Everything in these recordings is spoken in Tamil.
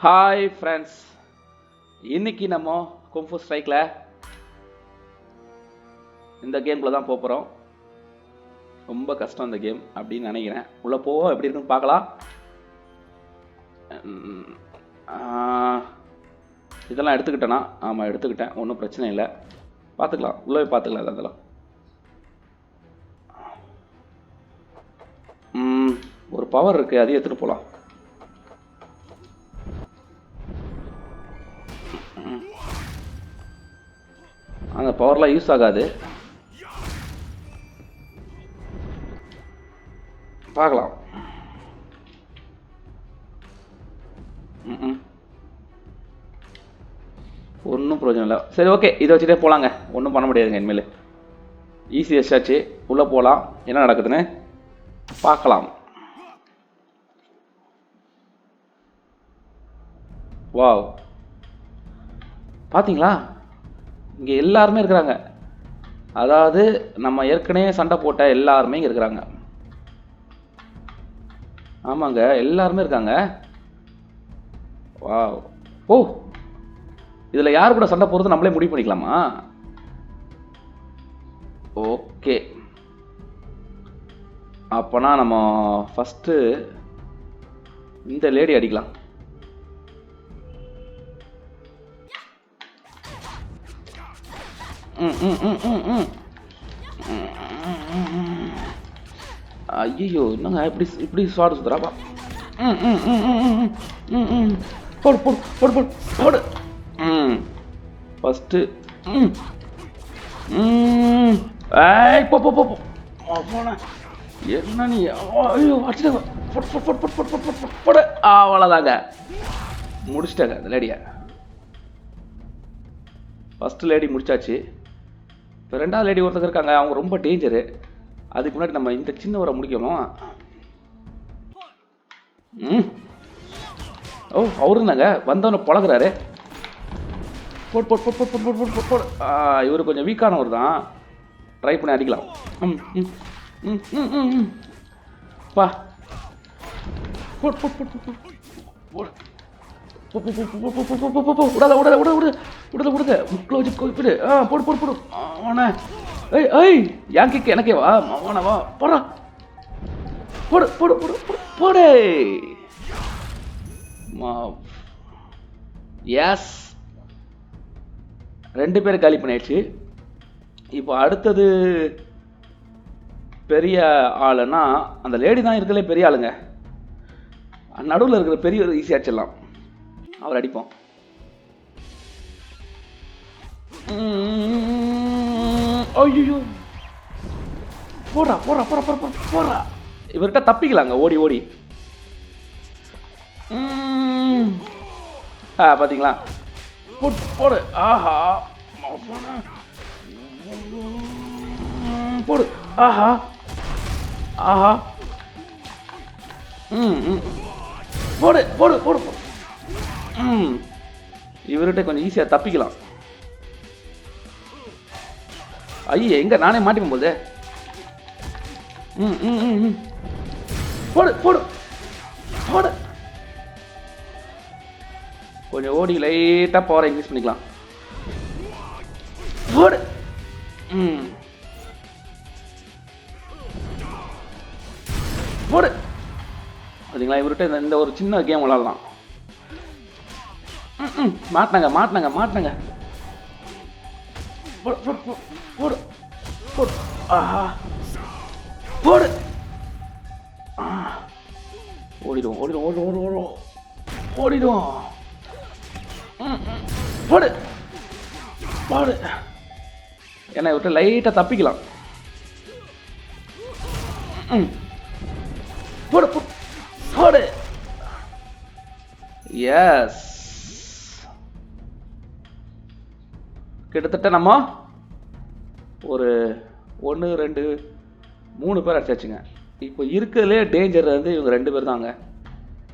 ஹாய் ஃப்ரெண்ட்ஸ், இன்னைக்கு நம்ம கும்ஃபு ஸ்ட்ரைக்கில் இந்த கேம்குள்ளே தான் போகிறோம். ரொம்ப கஷ்டம் இந்த கேம் அப்படின்னு நினைக்கிறேன். உள்ளே போவோம், எப்படி இருக்குன்னு பார்க்கலாம். இதெல்லாம் எடுத்துக்கிட்டேனா? ஆமாம், எடுத்துக்கிட்டேன். ஒன்றும் பிரச்சனை இல்லை, பார்த்துக்கலாம். உள்ளே போய் பார்த்துக்கலாம். அதெல்லாம் ஒரு பவர் இருக்குது, அதையும் எடுத்துகிட்டு போகலாம். அந்த பவர்லாம் யூஸ் ஆகாது, பார்க்கலாம். ஒன்றும் பிரயோஜனம் இல்லை. சரி, ஓகே, இதை வச்சுட்டே போகலாங்க. ஒன்றும் பண்ண முடியாதுங்க. இனிமேல் ஈஸி எஸ்டாச்சு. உள்ளே போகலாம், என்ன நடக்குதுன்னு பார்க்கலாம். வாவ், பார்த்தீங்களா? இங்கே எல்லாருமே இருக்கிறாங்க. அதாவது நம்ம ஏற்கனவே சண்டை போட்ட எல்லாருமே இங்கே இருக்கிறாங்க. ஆமாங்க, எல்லாருமே இருக்காங்க. வாவ். ஓ, இதில் யார் கூட சண்டை போகிறது நம்மளே முடிவு பண்ணிக்கலாமா? ஓகே, அப்போனா நம்ம ஃபஸ்ட்டு இந்த லேடி அடிக்கலாம். ஐயோ, என்னங்க இப்படி இப்படி ஸ்வாடு சுத்துறாப்பா. போடு போடு போடு போடு போடு. ஃபஸ்ட்டு போ போ போ போன என்ன நீ? ஐயோ, அடிச்சுட்டு போடு. அவ்வளோதாங்க, முடிச்சிட்டாங்க அந்த லேடியை. ஃபஸ்ட்டு லேடி முடிச்சாச்சு. இப்போ ரெண்டாவது லேடி ஒருத்தர் இருக்காங்க, அவங்க ரொம்ப டேஞ்சரு. அதுக்கு முன்னாடி நம்ம இந்த சின்னவரை முடிக்கணும். ஓ, அவரு இருந்தாங்க, வந்தவனை பழகுறாரு. போட் போட் போட் போட் போட் போட் போட் போட். இவர் கொஞ்சம் வீக்கானவர் தான், ட்ரை பண்ணி அடிக்கலாம். பா போட் போட் போட் போட் போட். விடாத விடாத விட விட விடுத விடுத முக்கில் வச்சு கோப்பிடு. போடு போடு போடு. அவனை ஏய் ஏய், என் கிக்கு எனக்கே வா. அவனை வா, போடா. போடு போடு போடு போடு. எஸ், 2 பேர் காலி பண்ணியாச்சு. இப்போ அடுத்தது பெரிய ஆளுன்னா அந்த லேடி தான் இருக்கலே பெரிய ஆளுங்க. நடுவில் இருக்கிற பெரிய ஈஸியாக அடிச்சிடலாம். அவர் அடிப்போம். ஐயோ, போடுறா போடுறா போடுறா போடுறா போடுறா. இவர்கிட்ட தப்பிக்கலாங்க ஓடி ஓடி. பார்த்தீங்களா? போடு போடு. ஆஹா, போடு. ஆஹா ஆஹா. போடு போடு போடு. இவர்கிட்ட கொஞ்சம் ஈஸியாக தப்பிக்கலாம். ஐயா, எங்க நானே மாட்டிப்போம் போது. போடு போடு போடு. கொஞ்சம் ஓடி லைட்டாக பவரை இன்க்ரீஸ் பண்ணிக்கலாம். போடு. போடு. பார்த்தீங்களா? இவர்கிட்ட இந்த ஒரு சின்ன கேம் விளாடலாம். மாட்டினாங்க மாட்டினாங்க மாட்டினாங்க. போடு போடு போடு போடு. ஆஹா, போடு. ஓடிடுவோம் ஓடிடுவோம் ஓடிடுவோம் ஓடிடுவோம் ஓடிடுவோம். போடு போடு. ஏன்னா இவர்கிட்ட லைட்டாக தப்பிக்கலாம். போடு போடு. எஸ், கிட்டத்தட்ட நம்ம ஒரு 1 2 3 பேர் அடிச்சாச்சுங்க. இப்போ இருக்கிறதுலே டேஞ்சர் வந்து இவங்க 2 பேர் தாங்க.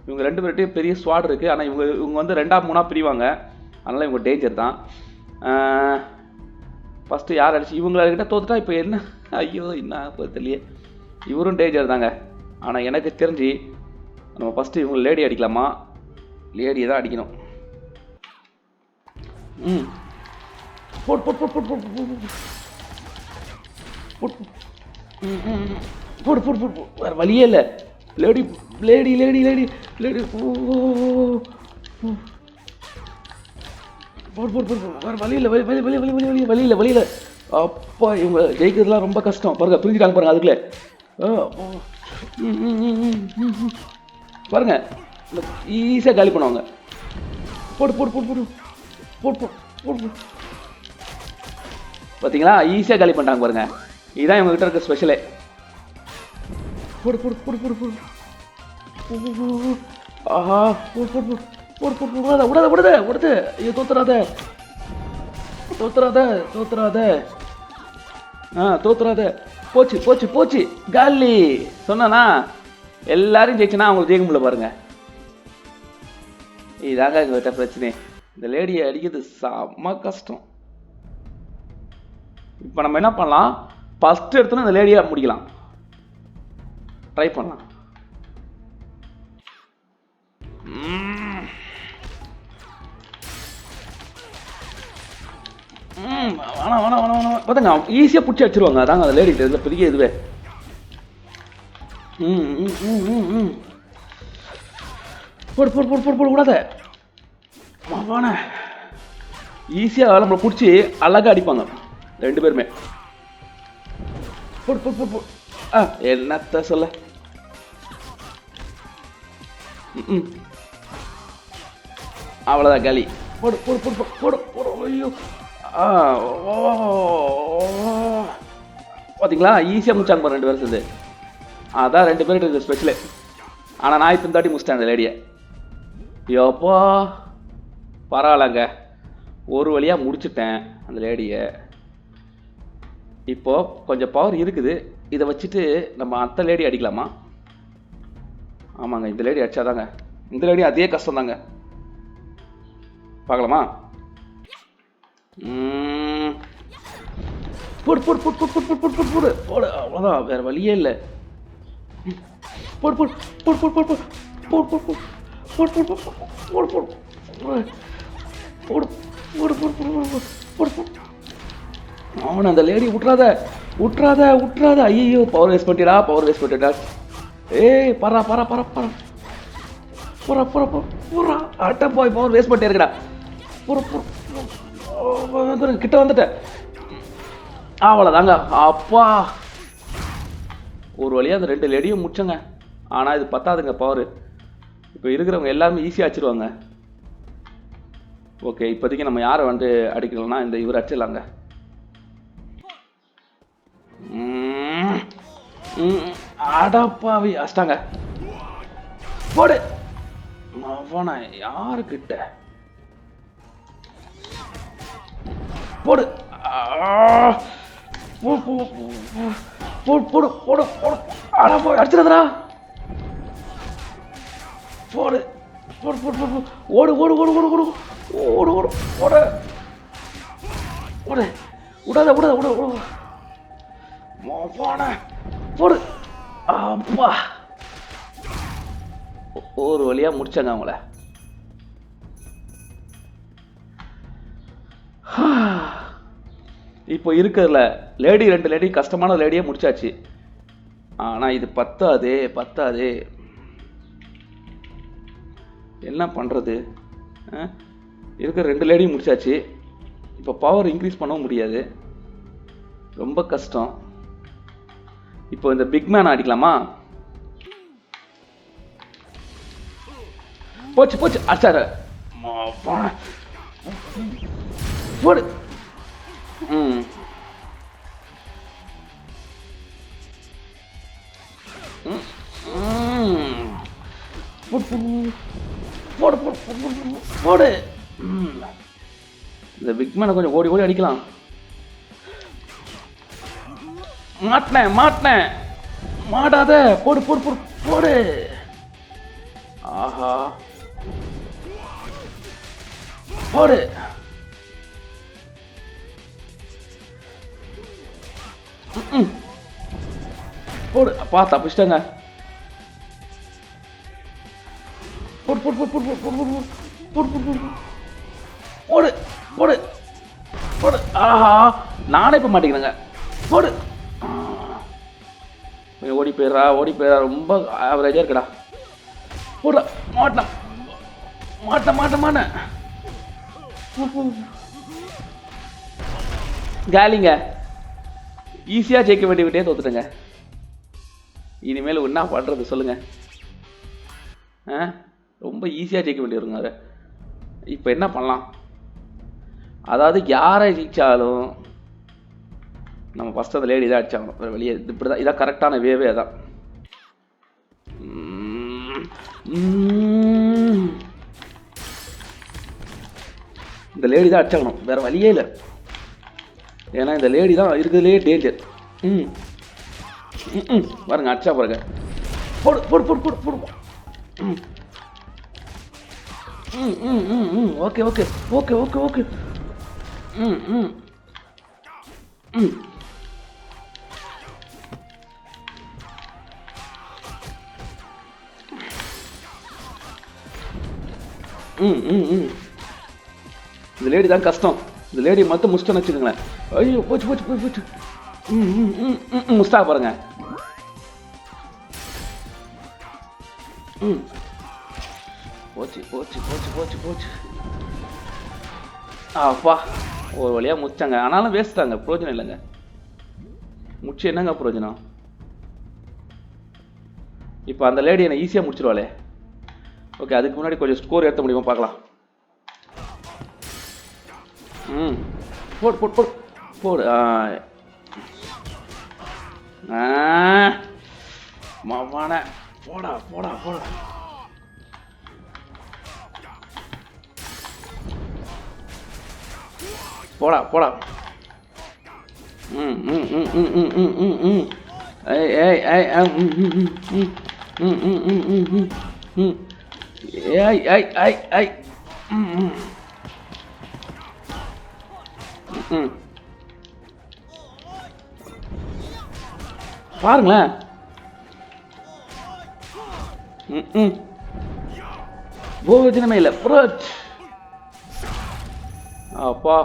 இவங்க 2 பேர்கிட்டையும் பெரிய ஸ்வாட் இருக்குது. ஆனால் இவங்க வந்து 2ஆ 3ஆ பிரிவாங்க. அதனால் இவங்க டேஞ்சர் தான். ஃபஸ்ட்டு யார் அடிச்சு இவங்கக்கிட்ட தோத்துட்டா இப்போ என்ன? ஐயோ, என்ன தெரியலையே. இவரும் டேஞ்சர் தாங்க. ஆனால் எனக்கு தெரிஞ்சு நம்ம ஃபஸ்ட்டு இவங்க லேடி அடிக்கலாமா லேடியை தான் அடிக்கணும். ம் போடு போடு போடு போடு போடு போடு போடு போடு போடு போடு வேறு வழியே இல்லை. Lady lady lady lady lady போடு போடு போடு வேறு வழி இல்லை, வழி வழி வழி வழி வழி வழி வழி இல்லை வழி இல்லை. அப்பா இவங்க ஜெயிக்கிறதுலாம் ரொம்ப கஷ்டம். பாருங்க பிரிஞ்சுட்டாங்க பாருங்க. அதுக்குள்ளே பாருங்க ஈஸியாக காலி பண்ணுவாங்க. போடு போடு போடு போடு போடு போடு போடு பார்த்தீங்களா, ஈஸியாக காலி பண்ணிட்டாங்க பாருங்க. இதுதான் இவங்ககிட்ட இருக்க ஸ்பெஷலே. போடு போடு போடு போடு போடு ஆஹா போடு போடு போடு போடு போடு விடாத விடாத விடாத விடுது. ஐயோ தோத்துறாத தோத்துறாத தோத்துறாத தோத்துறாத. போச்சு போச்சு போச்சு காலி. சொன்னா எல்லாரும் ஜெயிச்சுன்னா அவங்களுக்கு ஜெயிக்க முடியல பாருங்க. இதாங்க எங்ககிட்ட பிரச்சனை. இந்த லேடியை அடிக்கிறது செம்ம கஷ்டம். இப்போ நம்ம என்ன பண்ணலாம், ஃபர்ஸ்ட் எடுத்தோன்னா இந்த லேடியை முடிக்கலாம். ட்ரை பண்ணலாம். வேணாம் வேணாம் வேணாம் வேணாம் பார்த்துங்க ஈஸியாக பிடிச்சி அடிச்சிருவாங்க. அதாங்க அந்த லேடிட்டு இதில் பெரிய இதுவே. போடு போடு போடு போடு போடு விடாத வாண. ஈஸியாக நம்மளை பிடிச்சி அழகாக அடிப்பாங்க ரெண்டு பேருமே. போடு போடு போடு போடு என்னத்த சொல்ல. அவ்வளோதான் காலி. போடு போடு போடு போடு போடு. ஐயோ பார்த்தீங்களா ஈஸியாக முடிச்சாங்க பாரு ரெண்டு பேரும் சேர்ந்து. அதான் ரெண்டு பேரும் இருக்குது ஸ்பெஷலு. ஆனால் நான் இப்போ தாட்டி முடிச்சிட்டேன் அந்த லேடியை. யோப்பா பரவாயில்லங்க, ஒரு வழியாக முடிச்சுட்டேன் அந்த லேடியை. இப்போது கொஞ்சம் பவர் இருக்குது. இதை வச்சுட்டு நம்ம அந்த லேடி அடிக்கலாமா? ஆமாங்க, இந்த லேடி அடிச்சாதாங்க. இந்த லேடி அதே கஷ்டம் தாங்க. பார்க்கலாமா? போடு போடு போடு போடு போடு போடு போடு போடு போடு அவ்வளோதான், வேறு வழியே இல்லை. போடு போடு போடு போடு போடு போடு போடு போடு போடு போடு போடு போடு போடு போடு போடு போடு போடு போடு. அவனை அந்த லேடி விட்றாத விட்றாத விட்றாத. ஐயோ பவர் வேஸ்ட் பண்ணிட்டா பவர் வேஸ்ட் பண்ணிட்டா. ஏய் பரா பரா பரா பரா போறா போறா போறா அட்ட போய் பவர் வேஸ்ட் பண்ணிட்டே இருக்கடா. போற போற கிட்ட வந்துட்டேன். அவ்வளோதாங்க. அப்பா ஒரு வழியாக அந்த ரெண்டு லேடியும் முடிச்சங்க. ஆனால் இது பத்தாதுங்க பவர். இப்போ இருக்கிறவங்க எல்லாருமே ஈஸியாக அடிச்சிருவாங்க. ஓகே இப்போதைக்கு நம்ம யாரை வந்து அடிக்கலாம்னா இந்த இவர் அடிச்சிடலாங்க. அடப்பாவி அடிச்சிட்டாங்க. போடு அவனா யாருக்கிட்ட போடு போடு போடு போடு போடு. அடா போய் அடிச்சிடாதடா. போடு போடு போடு போடு ஓடு ஓடு ஓடு ஓடு ஓடு ஓடு ஓடு ஓடு ஓடு விடாத விடாத விட போன போடு. அப்பா ஒரு வழியா முடிச்சாங்க அவங்கள. இப்போ இருக்கிறதுல லேடி ரெண்டு லேடி கஷ்டமான லேடியே முடிச்சாச்சு. ஆனால் இது பத்தாதே பத்தாதே. என்ன பண்ணுறது? இருக்கிற ரெண்டு லேடியும் முடிச்சாச்சு. இப்போ பவர் இன்க்ரீஸ் பண்ணவும் முடியாது, ரொம்ப கஷ்டம். இப்போ இந்த பிக் மேன் அடிக்கலாமா? போச்சு போச்சு அச்சார போடு. போடு போடு போடு. இந்த பிக் மேனை கொஞ்சம் ஓடி ஓடி அடிக்கலாம். மாட்டினேன் மாட்டினேன் மாட்டாத. போடு போடு போடு போடு. ஆஹா போடு. போடு அப்பா தப்பிச்சிட்டேங்க. போடு போடு போடு போடு போடு போடு போடு போடு போடு போடு போடு போடு. ஆஹா, நானே இப்போ மாட்டிக்கிறேங்க. போடு. ஓடி போயிடுறா. ரொம்ப ஆவரேஜாக இருக்குடா. போடுறா. மாட்டேன். காலிங்க. ஈஸியாக ஜெயிக்க வேண்டிய தோத்துட்டேங்க. இனிமேல் என்ன பண்ணுறது சொல்லுங்கள். ரொம்ப ஈஸியாக ஜெயிக்க வேண்டியிருங்க. அதை இப்போ என்ன பண்ணலாம்? அதாவது யாரை ஜெயிச்சாலும் நம்ம ஃபஸ்ட்டு அந்த லேடி தான் அடிச்சாகணும். வேறு வெளியே இப்படி தான். இதான் கரெக்டான வேவே அதான். இந்த லேடி தான் அடிச்சாகணும், வேறு வழியே இல்லை. ஏன்னா இந்த லேடி தான் இருக்கிறதுலே டேஞ்சர். பாருங்க, அடிச்சா பாருங்க. போடு போடு போடு போடு போடு. Okay okay okay okay okay. இந்த லேடி தான் கஷ்டம். இந்த லேடி மட்டும் முடிச்சிட்டோன்னு வச்சுக்கோங்களேன். ஐயோ, போச்சு. முஸ்தா பாருங்க. போச்சு. அப்பா, ஒரு வழியாக முடிச்சாங்க. ஆனாலும் வேஸ்ட்டாங்க, பிரயோஜனம் இல்லைங்க. முடிச்சு என்னங்க பிரயோஜனம்? இப்போ அந்த லேடி என்னை ஈஸியாக முடிச்சிருவாளே. ஓகே, அதுக்கு முன்னாடி கொஞ்சம் ஸ்கோர் ஏற்ற முடியுமா பார்க்கலாம். போடு. மாவான போடா. பாருங்களேன். போஜனமே இல்லை. அப்பா,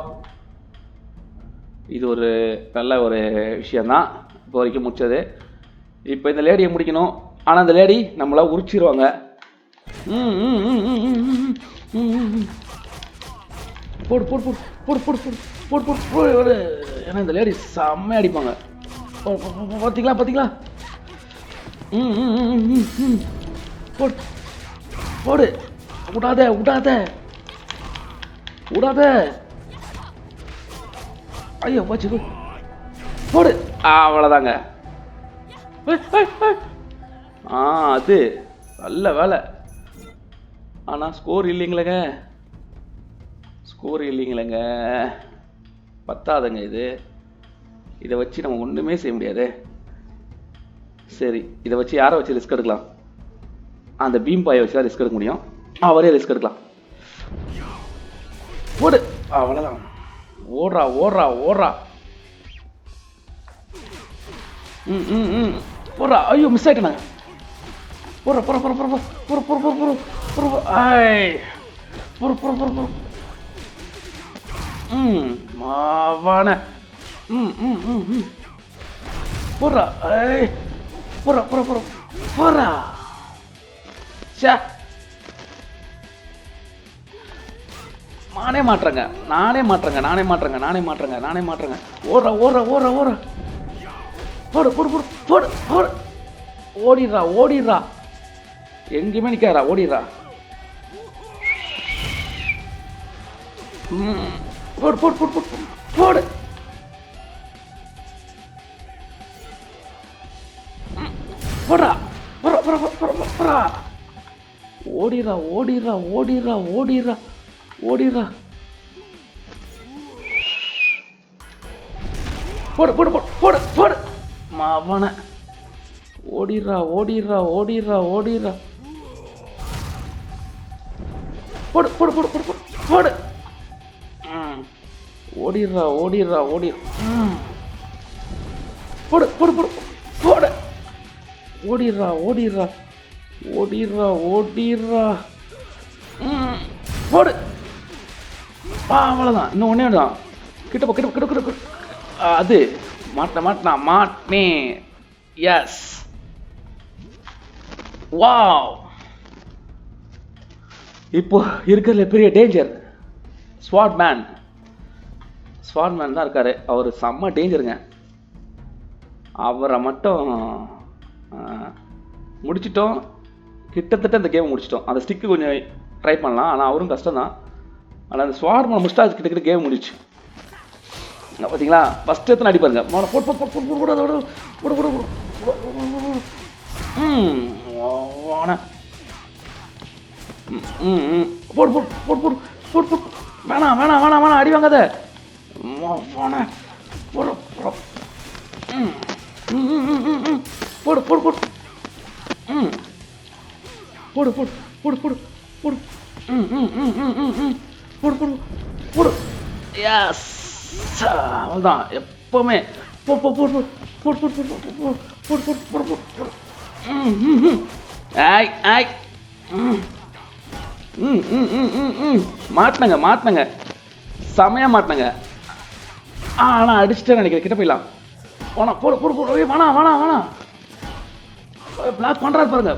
இது ஒரு நல்ல ஒரு விஷயந்தான் இப்போ வரைக்கும் முடிச்சது. இப்போ இந்த லேடியை முடிக்கணும். ஆனால் இந்த லேடி நம்மளா உரிச்சிருவாங்க. போடு. ஏன்னா இந்த லேடி செம்மையாக அடிப்பாங்க. பார்த்தீங்களா? போடு. விடாத. ஐயோ, போச்சு. போடு. அவ்வளோதாங்க. அது நல்ல வேலை. ஆனால் ஸ்கோர் இல்லைங்களேங்க. பத்தாதுங்க இது. இதை வச்சு நம்ம ஒன்றுமே செய்ய முடியாது. சரி, இதை வச்சு யாரை வச்சு ரிஸ்க் எடுக்கலாம்? அந்த பீம் பாயை வச்சு தான் ரிஸ்க் எடுக்க முடியும். அவரே ரிஸ்க் எடுக்கலாம். போடு. அவ்வளோதான். ஓடுறா. போடுறா. ஐயோ, மிஸ் ஆகிட்டேனாங்க. மாவான. போடுறா. சே, நானே மாட்டுறேங்க. ஓடுறா. போடு. ஓடிடுறா. எங்கேயுமே நிற்காரா, ஓடிடுறா. போடு. போடுறா. ஓடிடுறா. போடு. மாவன. ஓடிடுறா. போடு. ஓடிடுறா. ஓடிடுறா. போடு. அவ்வளோதான். இன்னும் ஒன்றே தான். கிட்ட போ கிட்ட கிட்ட கிட்ட. அது மாட்டேன். எஸ். வாவ். இப்போ இருக்கிறதுல பெரிய டேஞ்சர் ஸ்வாட் மேன் தான் இருக்காரு. அவர் செம்ம டேஞ்சருங்க. அவரை மட்டும் முடிச்சிட்டோம். கிட்டத்தட்ட இந்த கேம் முடிச்சிட்டோம். அந்த ஸ்டிக்கு கொஞ்சம் ட்ரை பண்ணலாம், ஆனால் அவரும் கஷ்டம் தான். ஆனால் அந்த ஸ்வாட் மேன் முடிச்சிட்டா கிட்ட கேம் முடிச்சு. பார்த்தீங்களா, ஃபஸ்ட் எத்தனை அடிப்பாருங்க. வேணாம் அடி வாங்காத. போடு போடு போடு. போடு போடு போடு போடு போடு. போடு போடு போடு. எஸ். அவ்வளோதான். எப்பவுமே போடு போடு போடு போடு போடு போடு போடு போடு போடு போடு. ஆய் ஆய். மாட்டினங்க செமையா மாட்டினங்க. ஆனால் அடிச்சுட்டேன்னு நினைக்கிறேன். கிட்ட போயிடலாம். போடு போடு போடு. வேணாம் பிளாக் பண்ணுறாரு பாருங்க.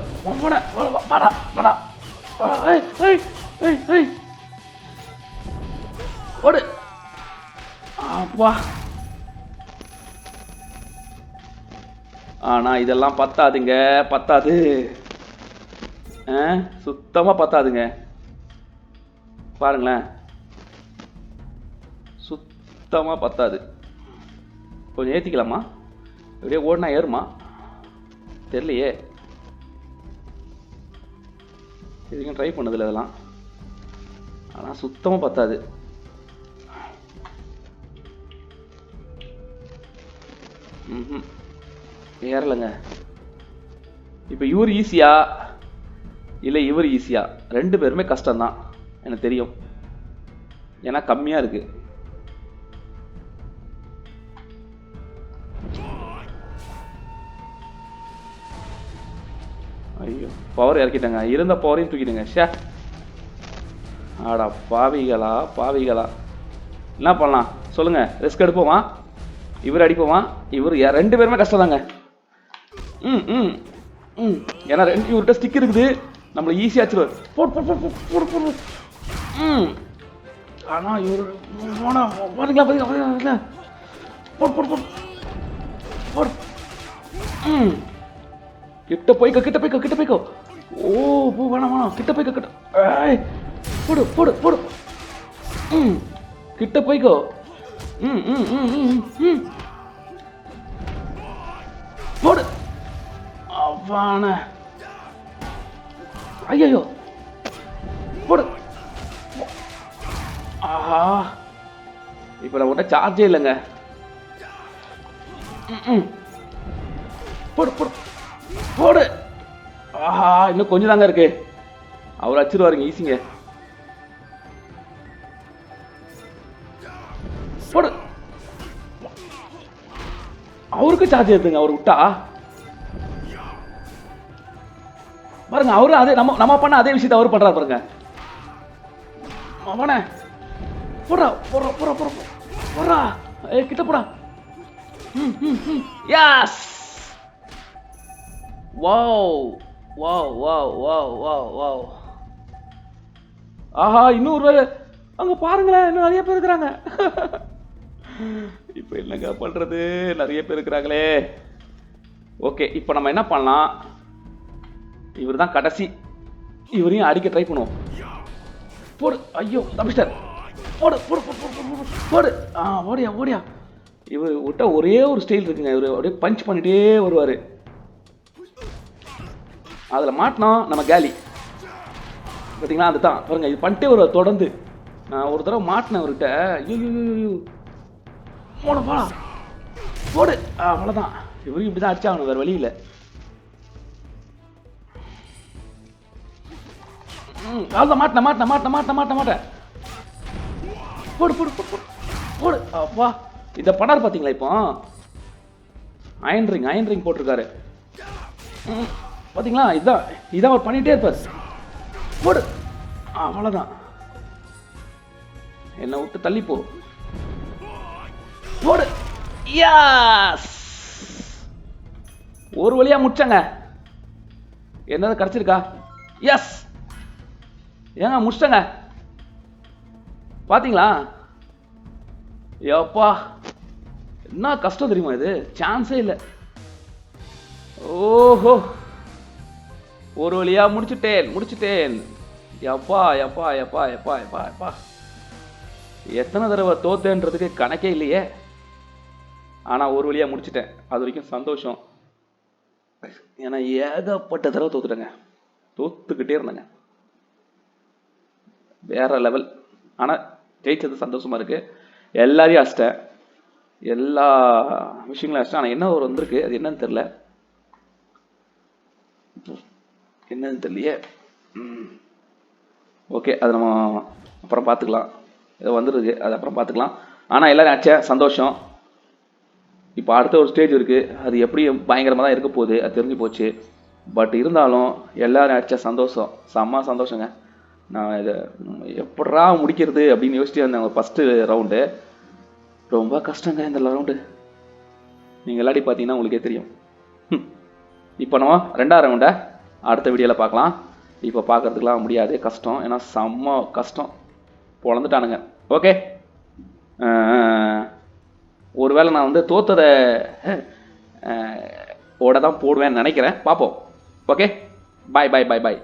ஓடு. அப்பா. ஆனால் இதெல்லாம் பத்தாது. சுத்தமாக பத்தாதுங்க. பாருங்களேன், சுத்தமாக பத்தாது. கொஞ்சம் ஏற்றிக்கலாமா? இப்படியே ஓடினா ஏறுமா தெரியலையே. இதுக்கும் ட்ரை பண்ணதில்லை இதெல்லாம். ஆனால் சுத்தமாக பத்தாது. ஏறலைங்க. இப்போ இவர் ஈஸியா இல்லை இவர் ஈஸியா? ரெண்டு பேருமே கஷ்டம்தான் எனக்கு தெரியும். ஏன்னா கம்மியாக இருக்கு. ஐயோ, பவர் இறக்கிட்டாங்க. இருந்த பவரையும் தூக்கிடுங்க. ஷே, ஆடா பாவிகளா. என்ன பண்ணலாம் சொல்லுங்க? ரிஸ்க் எடுப்போமா? இவர் அடிப்போமா? இவர் ரெண்டு பேருமே கஷ்டம் தாங்க. ஏன்னா இவர்கிட்ட ஸ்டிக் இருக்குது, நம்மளை ஈஸியாக வச்சிருவார். போடு. ஆனால் இவர் பாத்தீங்களா போடு. கிட்ட போய்க்கோ. ஓ வேணாம். கிட்ட போய்க்கோ. போடு. கிட்ட போய்க்கோ. போடு. அவ்வான. ஐயோ, போடு. ஆஹா, இப்போ நம்ம கிட்ட சார்ஜே இல்லைங்க. போடு. ஆஹா, இன்னும் கொஞ்சம் தாங்க இருக்கு. அவர் அடிச்சிருவாருங்க ஈஸிங்க. போடு. அவருக்கு சார்ஜ் ஏத்துங்க. அவர் விட்டா பாருங்க. அவரு அதே நம்ம பண்ண அதே விஷயத்தை அவர் பண்றாரு பாருங்க. அவனே போடா. கிட்ட போடா. எஸ். வாவ். ஆஹா, இன்னொரு அங்க பாருங்களேன், இன்னும் நிறைய பேர் இருக்கிறாங்க. இப்போ என்னங்க பண்றது? நிறைய பேர் இருக்கிறாங்களே. ஓகே, இப்போ நம்ம என்ன பண்ணலாம்? இவர் தான் கடைசி. இவரையும் அடிக்க ட்ரை பண்ணுவோம். போடு. ஐயோ, தம்பிஸ்டர். போடு. ஓடியா. இவர் விட்ட ஒரே ஒரு ஸ்டைல் இருக்குங்க. இவர் அப்படியே பஞ்ச் பண்ணிட்டே வருவார். அதில் மாட்டினோம் நம்ம காலி. பார்த்தீங்களா? அதுதான் பாருங்க. இது பண்ணிட்டே வருவார் தொடர்ந்து. நான் ஒரு தடவை மாட்டினேன் அவர்கிட்ட. ஐயோ, போடு. அவ்வளோதான். இவரும் இப்படி தான் அடிச்சாகணும், வேறு வழி இல்லை. அவ்வளோதான். மாட்டேன். போடு. அப்பா, இந்த படார் பார்த்தீங்களா? இப்போ அயன் ரிங் போட்டிருக்காரு. பார்த்தீங்களா? இதான் அவர் பண்ணிகிட்டே இருப்பார். போடு. அவ்வளோதான். என்னை விட்டு தள்ளி போ. போடு. யாஸ், ஒரு வழியா முடிச்சங்க. என்னது கிடைச்சிருக்கா? எஸ், ஏங்க முடிச்சிட்டங்க. பாத்தீங்களா? எப்பா என்ன கஷ்டம் தெரியுமா இது, சான்ஸே இல்லை. ஓஹோ, ஒரு வழியா முடிச்சிட்டேன். எப்பா எப்பா எப்பா எப்பா எப்பா எப்பா, எத்தனை தடவை தோத்தேன்றதுக்கு கணக்கே இல்லையே. ஆனால் ஒரு வழியாக முடிச்சிட்டேன், அது வரைக்கும் சந்தோஷம். ஏன்னா ஏகப்பட்ட தடவை தோத்துக்கிட்டே இருந்தேங்க, வேற லெவல். ஆனால் ஜெயிச்சது சந்தோஷமா இருக்கு. எல்லாரையும் அடிச்சிட்டேன், எல்லா விஷயங்களும் அடிச்சிட்டேன். ஆனால் என்ன ஒரு வந்திருக்கு, அது என்னன்னு தெரியல. தெரியலையே. ஓகே, அது நம்ம அப்புறம் பார்த்துக்கலாம். ஏதோ வந்துருக்கு, அது அப்புறம் பார்த்துக்கலாம். ஆனால் எல்லாரும் அடிச்சேன், சந்தோஷம். இப்போ அடுத்த ஒரு ஸ்டேஜ் இருக்குது, அது எப்படி பயங்கரமாக தான் இருக்க போகுது, அது தெரிஞ்சு போச்சு. பட் இருந்தாலும் எல்லாரும் அடித்த சந்தோஷம், செம்ம சந்தோஷங்க. நான் இதை எப்படா முடிக்கிறது அப்படின்னு யோசிச்சு வந்தேன். ஃபஸ்ட்டு ரவுண்டு ரொம்ப கஷ்டங்க. இந்த ரவுண்டு நீங்கள் விளையாடி பார்த்தீங்கன்னா உங்களுக்கே தெரியும். இப்போ நம்ம 2ஆவது ரவுண்டை அடுத்த வீடியோவில் பார்க்கலாம். இப்போ பார்க்கறதுக்கெலாம் முடியாது, கஷ்டம். ஏன்னா செம்ம கஷ்டம், பொழந்துட்டானுங்க. ஓகே, ஒருவேளை நான் வந்து தோத்ததை ஓட தான் போடுவேன்னு நினைக்கிறேன், பார்ப்போம். ஓகே, பாய் பாய் பாய் பாய்.